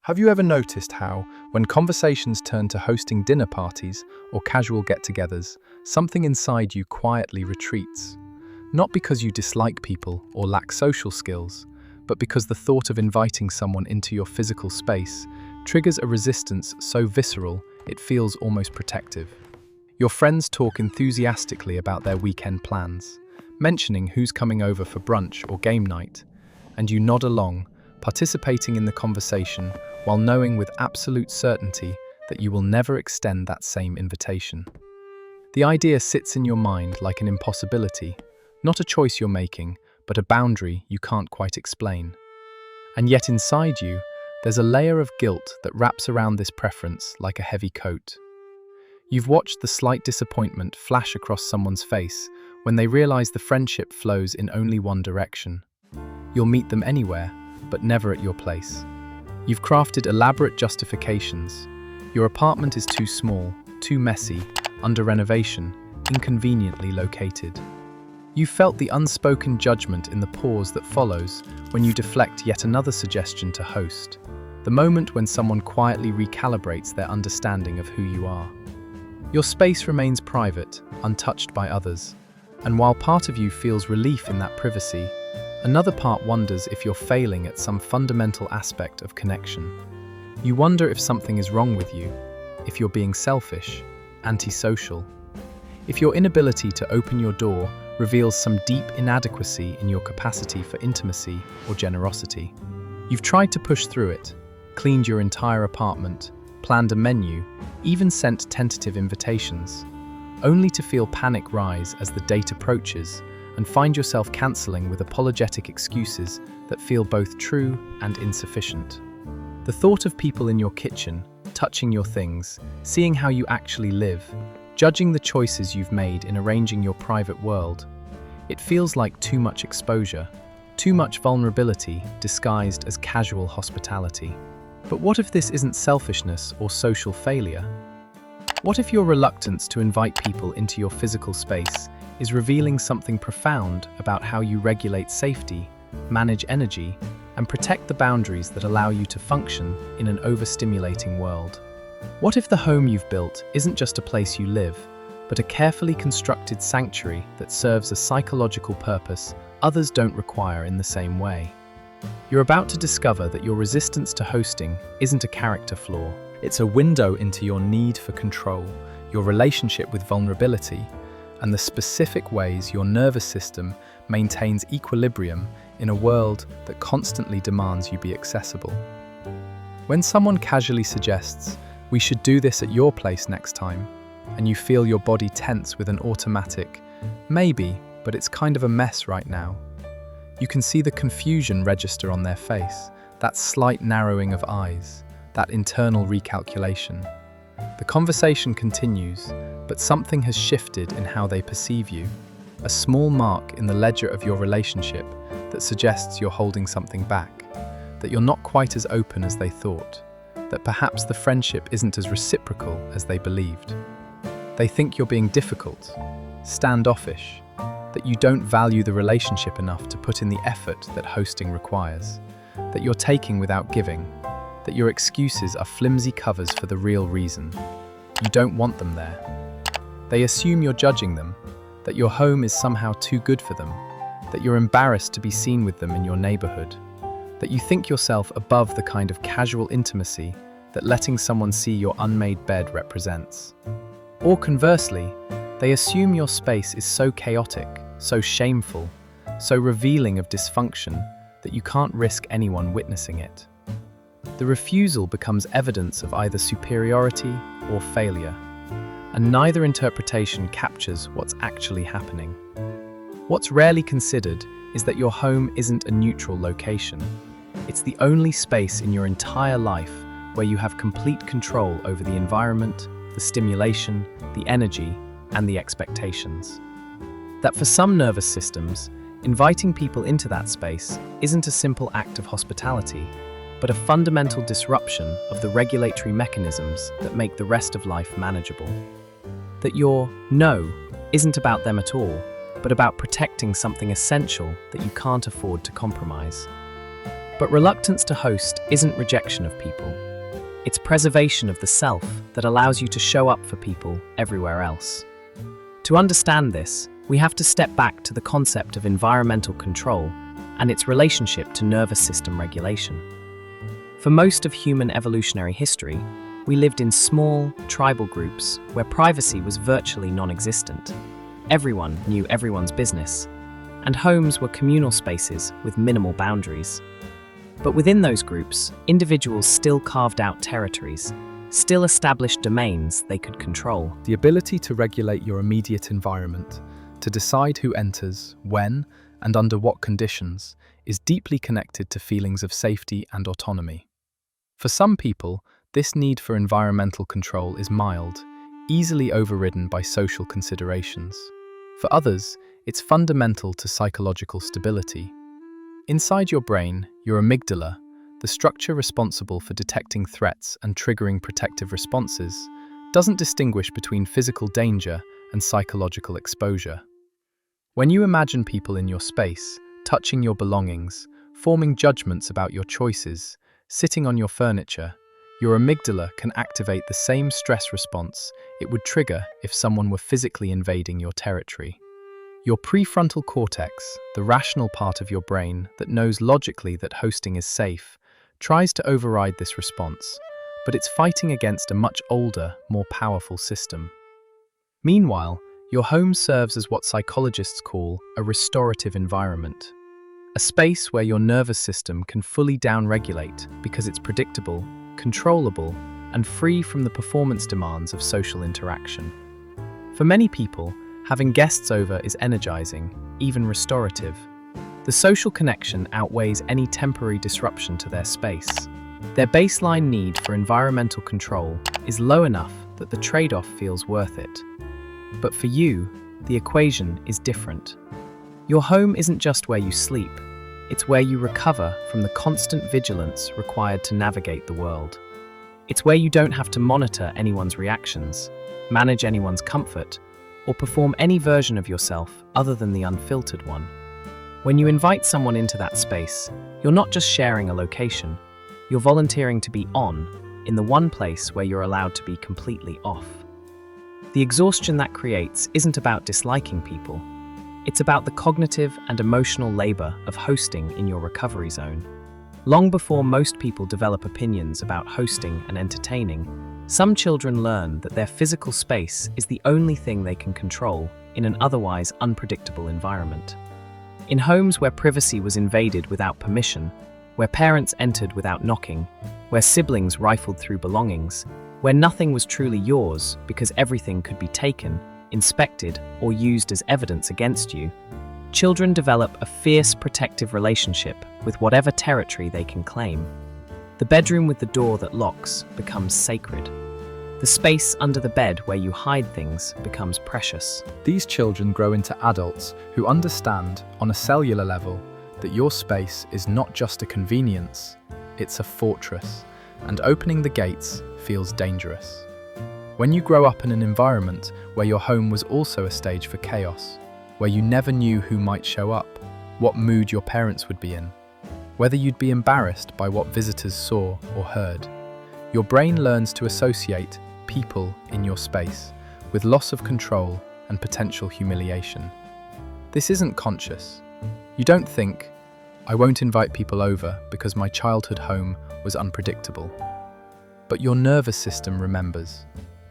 Have you ever noticed how, when conversations turn to hosting dinner parties or casual get-togethers, something inside you quietly retreats? Not because you dislike people or lack social skills, but because the thought of inviting someone into your physical space triggers a resistance so visceral it feels almost protective. Your friends talk enthusiastically about their weekend plans, mentioning who's coming over for brunch or game night, and you nod along, participating in the conversation while knowing with absolute certainty that you will never extend that same invitation. The idea sits in your mind like an impossibility, not a choice you're making, but a boundary you can't quite explain. And yet inside you, there's a layer of guilt that wraps around this preference like a heavy coat. You've watched the slight disappointment flash across someone's face when they realize the friendship flows in only one direction. You'll meet them anywhere, but never at your place. You've crafted elaborate justifications. Your apartment is too small, too messy, under renovation, inconveniently located. You felt the unspoken judgment in the pause that follows when you deflect yet another suggestion to host, the moment when someone quietly recalibrates their understanding of who you are. Your space remains private, untouched by others, and while part of you feels relief in that privacy, another part wonders if you're failing at some fundamental aspect of connection. You wonder if something is wrong with you, if you're being selfish, antisocial, if your inability to open your door reveals some deep inadequacy in your capacity for intimacy or generosity. You've tried to push through it, cleaned your entire apartment, planned a menu, even sent tentative invitations, only to feel panic rise as the date approaches and find yourself cancelling with apologetic excuses that feel both true and insufficient. The thought of people in your kitchen, touching your things, seeing how you actually live, judging the choices you've made in arranging your private world, it feels like too much exposure, too much vulnerability disguised as casual hospitality. But what if this isn't selfishness or social failure? What if your reluctance to invite people into your physical space is revealing something profound about how you regulate safety, manage energy, and protect the boundaries that allow you to function in an overstimulating world? What if the home you've built isn't just a place you live, but a carefully constructed sanctuary that serves a psychological purpose others don't require in the same way? You're about to discover that your resistance to hosting isn't a character flaw. It's a window into your need for control, your relationship with vulnerability, and the specific ways your nervous system maintains equilibrium in a world that constantly demands you be accessible. When someone casually suggests, "We should do this at your place next time," and you feel your body tense with an automatic, "Maybe, but it's kind of a mess right now," you can see the confusion register on their face, that slight narrowing of eyes, that internal recalculation. The conversation continues, but something has shifted in how they perceive you, a small mark in the ledger of your relationship that suggests you're holding something back, that you're not quite as open as they thought, that perhaps the friendship isn't as reciprocal as they believed. They think you're being difficult, standoffish, that you don't value the relationship enough to put in the effort that hosting requires, that you're taking without giving, that your excuses are flimsy covers for the real reason. You don't want them there. They assume you're judging them, that your home is somehow too good for them, that you're embarrassed to be seen with them in your neighborhood, that you think yourself above the kind of casual intimacy that letting someone see your unmade bed represents. Or conversely, they assume your space is so chaotic, so shameful, so revealing of dysfunction that you can't risk anyone witnessing it. The refusal becomes evidence of either superiority or failure, and neither interpretation captures what's actually happening. What's rarely considered is that your home isn't a neutral location. It's the only space in your entire life where you have complete control over the environment, the stimulation, the energy, and the expectations. That for some nervous systems, inviting people into that space isn't a simple act of hospitality, but a fundamental disruption of the regulatory mechanisms that make the rest of life manageable. That your no isn't about them at all, but about protecting something essential that you can't afford to compromise. But reluctance to host isn't rejection of people. It's preservation of the self that allows you to show up for people everywhere else. To understand this, we have to step back to the concept of environmental control and its relationship to nervous system regulation. For most of human evolutionary history, we lived in small, tribal groups where privacy was virtually non-existent. Everyone knew everyone's business, and homes were communal spaces with minimal boundaries. But within those groups, individuals still carved out territories, still established domains they could control. The ability to regulate your immediate environment, to decide who enters, when, and under what conditions, is deeply connected to feelings of safety and autonomy. For some people, this need for environmental control is mild, easily overridden by social considerations. For others, it's fundamental to psychological stability. Inside your brain, your amygdala, the structure responsible for detecting threats and triggering protective responses, doesn't distinguish between physical danger and psychological exposure. When you imagine people in your space, touching your belongings, forming judgments about your choices, sitting on your furniture, your amygdala can activate the same stress response it would trigger if someone were physically invading your territory. Your prefrontal cortex, the rational part of your brain that knows logically that hosting is safe, tries to override this response, but it's fighting against a much older, more powerful system. Meanwhile, your home serves as what psychologists call a restorative environment, a space where your nervous system can fully downregulate because it's predictable, controllable, and free from the performance demands of social interaction. For many people, having guests over is energizing, even restorative. The social connection outweighs any temporary disruption to their space. Their baseline need for environmental control is low enough that the trade-off feels worth it. But for you, the equation is different. Your home isn't just where you sleep, it's where you recover from the constant vigilance required to navigate the world. It's where you don't have to monitor anyone's reactions, manage anyone's comfort, or perform any version of yourself other than the unfiltered one. When you invite someone into that space, you're not just sharing a location, you're volunteering to be on in the one place where you're allowed to be completely off. The exhaustion that creates isn't about disliking people, it's about the cognitive and emotional labor of hosting in your recovery zone. Long before most people develop opinions about hosting and entertaining, some children learn that their physical space is the only thing they can control in an otherwise unpredictable environment. In homes where privacy was invaded without permission, where parents entered without knocking, where siblings rifled through belongings, where nothing was truly yours because everything could be taken, inspected, or used as evidence against you, children develop a fierce protective relationship with whatever territory they can claim. The bedroom with the door that locks becomes sacred. The space under the bed where you hide things becomes precious. These children grow into adults who understand, on a cellular level, that your space is not just a convenience, it's a fortress, and opening the gates feels dangerous. When you grow up in an environment where your home was also a stage for chaos, where you never knew who might show up, what mood your parents would be in, whether you'd be embarrassed by what visitors saw or heard, your brain learns to associate people in your space with loss of control and potential humiliation. This isn't conscious. You don't think, I won't invite people over because my childhood home was unpredictable. But your nervous system remembers.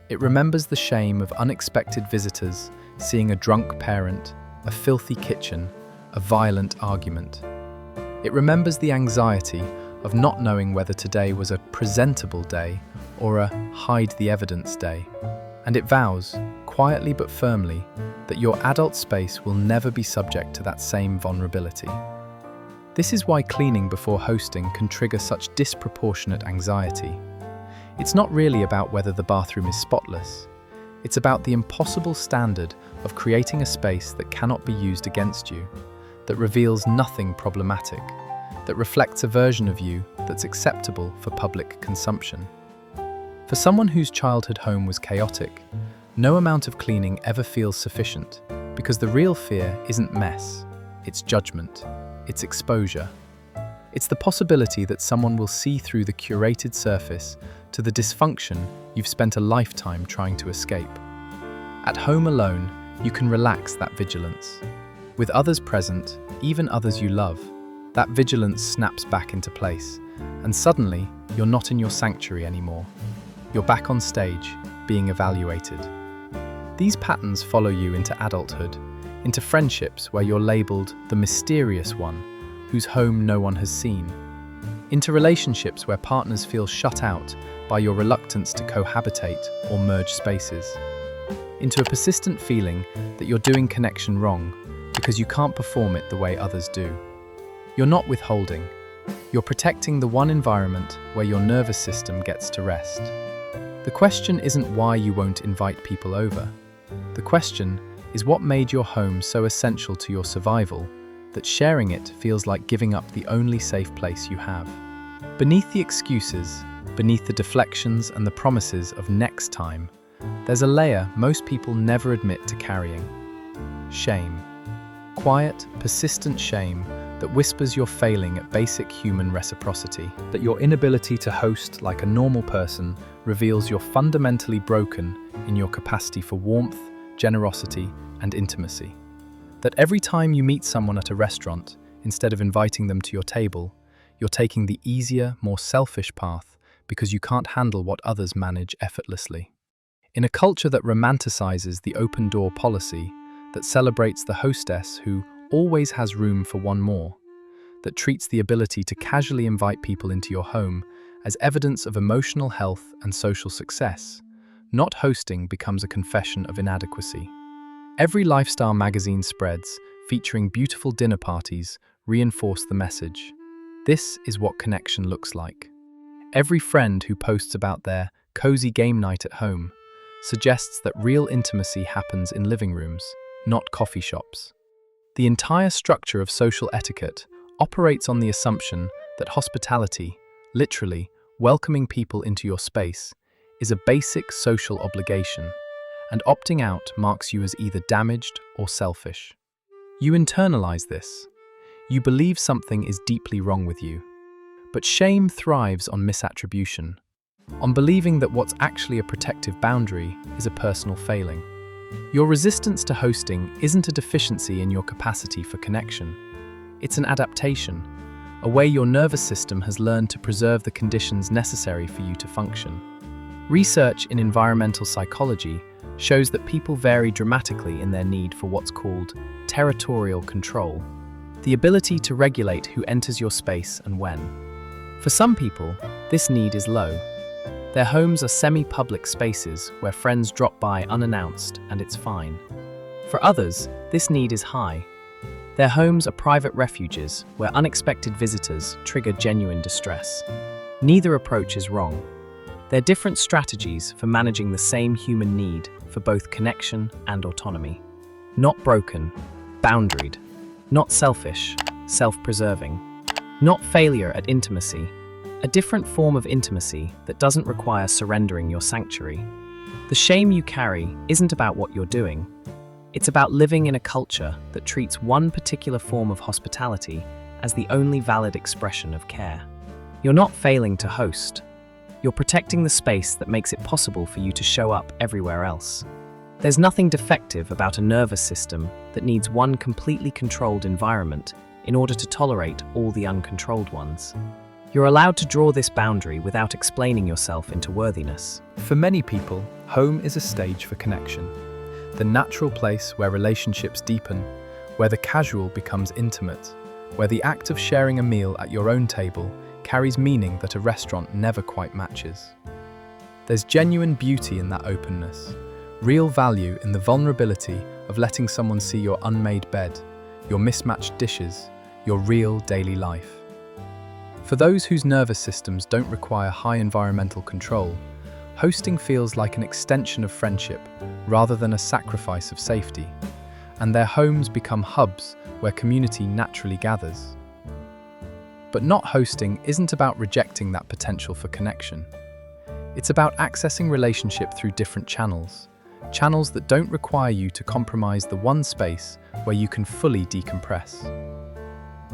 It remembers the shame of unexpected visitors, seeing a drunk parent, a filthy kitchen, a violent argument. It remembers the anxiety of not knowing whether today was a presentable day or a hide the evidence day. And it vows, quietly but firmly, that your adult space will never be subject to that same vulnerability. This is why cleaning before hosting can trigger such disproportionate anxiety. It's not really about whether the bathroom is spotless. It's about the impossible standard of creating a space that cannot be used against you, that reveals nothing problematic, that reflects a version of you that's acceptable for public consumption. For someone whose childhood home was chaotic, no amount of cleaning ever feels sufficient, because the real fear isn't mess, it's judgment, it's exposure. It's the possibility that someone will see through the curated surface to the dysfunction you've spent a lifetime trying to escape. At home alone, you can relax that vigilance. With others present, even others you love, that vigilance snaps back into place, and suddenly you're not in your sanctuary anymore. You're back on stage, being evaluated. These patterns follow you into adulthood, into friendships where you're labeled the mysterious one, whose home no one has seen, into relationships where partners feel shut out by your reluctance to cohabitate or merge spaces, into a persistent feeling that you're doing connection wrong because you can't perform it the way others do. You're not withholding. You're protecting the one environment where your nervous system gets to rest. The question isn't why you won't invite people over. The question is what made your home so essential to your survival that sharing it feels like giving up the only safe place you have. Beneath the excuses, beneath the deflections and the promises of next time, there's a layer most people never admit to carrying. Shame. Quiet, persistent shame that whispers you're failing at basic human reciprocity, that your inability to host like a normal person reveals you're fundamentally broken in your capacity for warmth, generosity, and intimacy. That every time you meet someone at a restaurant, instead of inviting them to your table, you're taking the easier, more selfish path because you can't handle what others manage effortlessly. In a culture that romanticizes the open door policy, that celebrates the hostess who always has room for one more, that treats the ability to casually invite people into your home as evidence of emotional health and social success, not hosting becomes a confession of inadequacy. Every lifestyle magazine spreads, featuring beautiful dinner parties, reinforce the message. This is what connection looks like. Every friend who posts about their cozy game night at home suggests that real intimacy happens in living rooms, not coffee shops. The entire structure of social etiquette operates on the assumption that hospitality, literally welcoming people into your space, is a basic social obligation, and opting out marks you as either damaged or selfish. You internalize this. You believe something is deeply wrong with you. But shame thrives on misattribution, on believing that what's actually a protective boundary is a personal failing. Your resistance to hosting isn't a deficiency in your capacity for connection. It's an adaptation, a way your nervous system has learned to preserve the conditions necessary for you to function. Research in environmental psychology shows that people vary dramatically in their need for what's called territorial control, the ability to regulate who enters your space and when. For some people, this need is low. Their homes are semi-public spaces where friends drop by unannounced and it's fine. For others, this need is high. Their homes are private refuges where unexpected visitors trigger genuine distress. Neither approach is wrong. They're different strategies for managing the same human need for both connection and autonomy. Not broken, boundaried. Not selfish, self-preserving. Not failure at intimacy. A different form of intimacy that doesn't require surrendering your sanctuary. The shame you carry isn't about what you're doing. It's about living in a culture that treats one particular form of hospitality as the only valid expression of care. You're not failing to host. You're protecting the space that makes it possible for you to show up everywhere else. There's nothing defective about a nervous system that needs one completely controlled environment in order to tolerate all the uncontrolled ones. You're allowed to draw this boundary without explaining yourself into worthiness. For many people, home is a stage for connection. The natural place where relationships deepen, where the casual becomes intimate, where the act of sharing a meal at your own table carries meaning that a restaurant never quite matches. There's genuine beauty in that openness, real value in the vulnerability of letting someone see your unmade bed, your mismatched dishes, your real daily life. For those whose nervous systems don't require high environmental control, hosting feels like an extension of friendship rather than a sacrifice of safety, and their homes become hubs where community naturally gathers. But not hosting isn't about rejecting that potential for connection. It's about accessing relationship through different channels that don't require you to compromise the one space where you can fully decompress.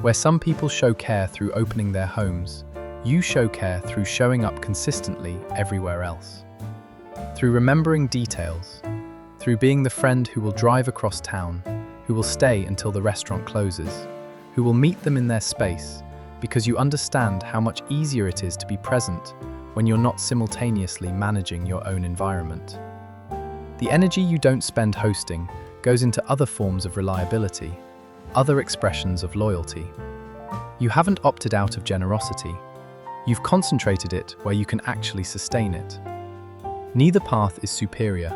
Where some people show care through opening their homes, you show care through showing up consistently everywhere else. Through remembering details, through being the friend who will drive across town, who will stay until the restaurant closes, who will meet them in their space, because you understand how much easier it is to be present when you're not simultaneously managing your own environment. The energy you don't spend hosting goes into other forms of reliability, other expressions of loyalty. You haven't opted out of generosity. You've concentrated it where you can actually sustain it. Neither path is superior.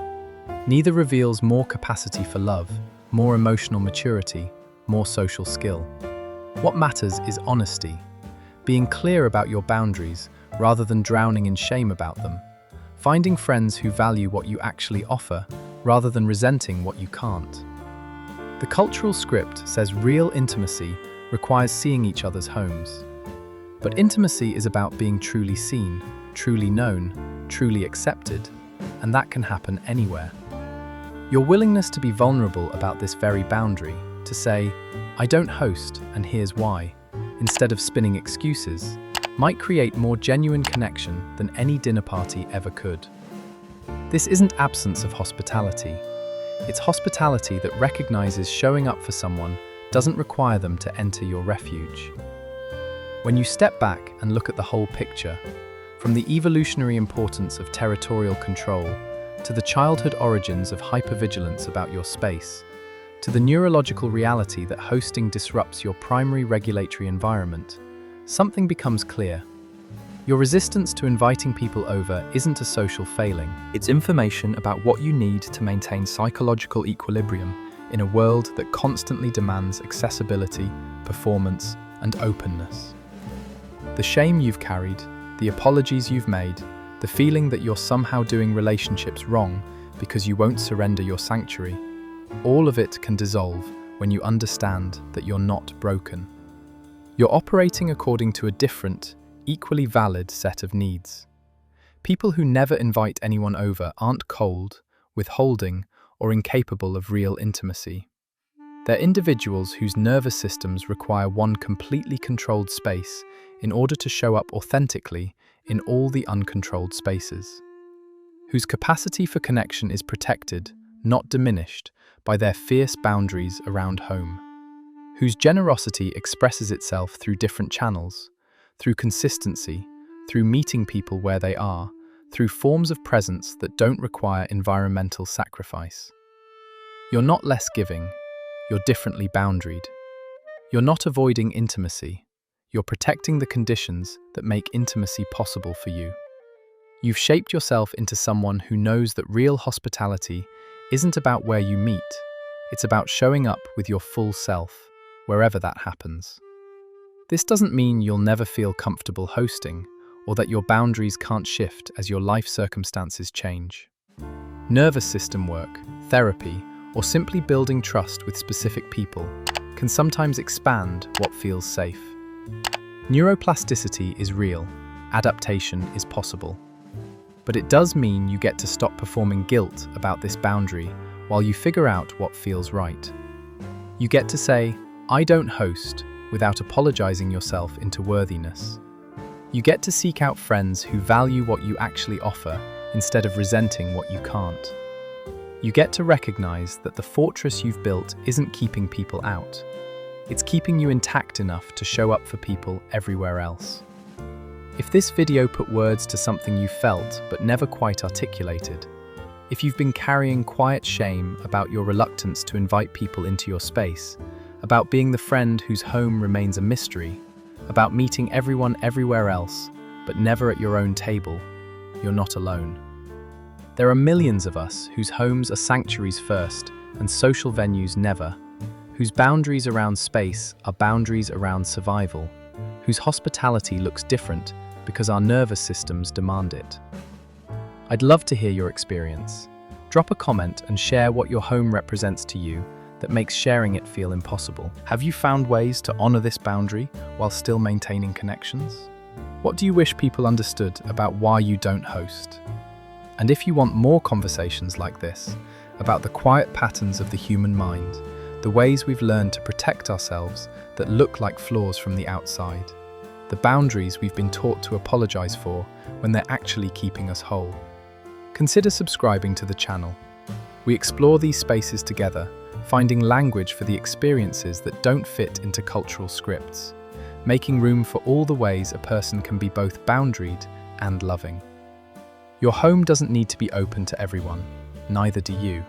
Neither reveals more capacity for love, more emotional maturity, more social skill. What matters is honesty, being clear about your boundaries rather than drowning in shame about them, finding friends who value what you actually offer rather than resenting what you can't. The cultural script says real intimacy requires seeing each other's homes. But intimacy is about being truly seen, truly known, truly accepted, and that can happen anywhere. Your willingness to be vulnerable about this very boundary, to say, "I don't host, and here's why," instead of spinning excuses, might create more genuine connection than any dinner party ever could. This isn't absence of hospitality. It's hospitality that recognizes showing up for someone doesn't require them to enter your refuge. When you step back and look at the whole picture, from the evolutionary importance of territorial control to the childhood origins of hypervigilance about your space, to the neurological reality that hosting disrupts your primary regulatory environment, something becomes clear. Your resistance to inviting people over isn't a social failing. It's information about what you need to maintain psychological equilibrium in a world that constantly demands accessibility, performance, and openness. The shame you've carried, the apologies you've made, the feeling that you're somehow doing relationships wrong because you won't surrender your sanctuary, all of it can dissolve when you understand that you're not broken. You're operating according to a different, equally valid set of needs. People who never invite anyone over aren't cold, withholding, or incapable of real intimacy. They're individuals whose nervous systems require one completely controlled space in order to show up authentically in all the uncontrolled spaces. Whose capacity for connection is protected, not diminished, by their fierce boundaries around home. Whose generosity expresses itself through different channels, through consistency, through meeting people where they are, through forms of presence that don't require environmental sacrifice. You're not less giving, you're differently boundaried. You're not avoiding intimacy, you're protecting the conditions that make intimacy possible for you. You've shaped yourself into someone who knows that real hospitality isn't about where you meet, it's about showing up with your full self, wherever that happens. This doesn't mean you'll never feel comfortable hosting, or that your boundaries can't shift as your life circumstances change. Nervous system work, therapy, or simply building trust with specific people can sometimes expand what feels safe. Neuroplasticity is real, adaptation is possible. But it does mean you get to stop performing guilt about this boundary while you figure out what feels right. You get to say, "I don't host," without apologizing yourself into worthiness. You get to seek out friends who value what you actually offer instead of resenting what you can't. You get to recognize that the fortress you've built isn't keeping people out. It's keeping you intact enough to show up for people everywhere else. If this video put words to something you felt but never quite articulated, if you've been carrying quiet shame about your reluctance to invite people into your space, about being the friend whose home remains a mystery, about meeting everyone everywhere else, but never at your own table, you're not alone. There are millions of us whose homes are sanctuaries first and social venues never, whose boundaries around space are boundaries around survival, whose hospitality looks different because our nervous systems demand it. I'd love to hear your experience. Drop a comment and share what your home represents to you that makes sharing it feel impossible. Have you found ways to honor this boundary while still maintaining connections? What do you wish people understood about why you don't host? And if you want more conversations like this, about the quiet patterns of the human mind, the the ways we've learned to protect ourselves that look like flaws from the outside, the boundaries we've been taught to apologize for when they're actually keeping us whole. Consider subscribing to the channel. We explore these spaces together, finding language for the experiences that don't fit into cultural scripts, making room for all the ways a person can be both boundaried and loving. Your home doesn't need to be open to everyone, neither do you.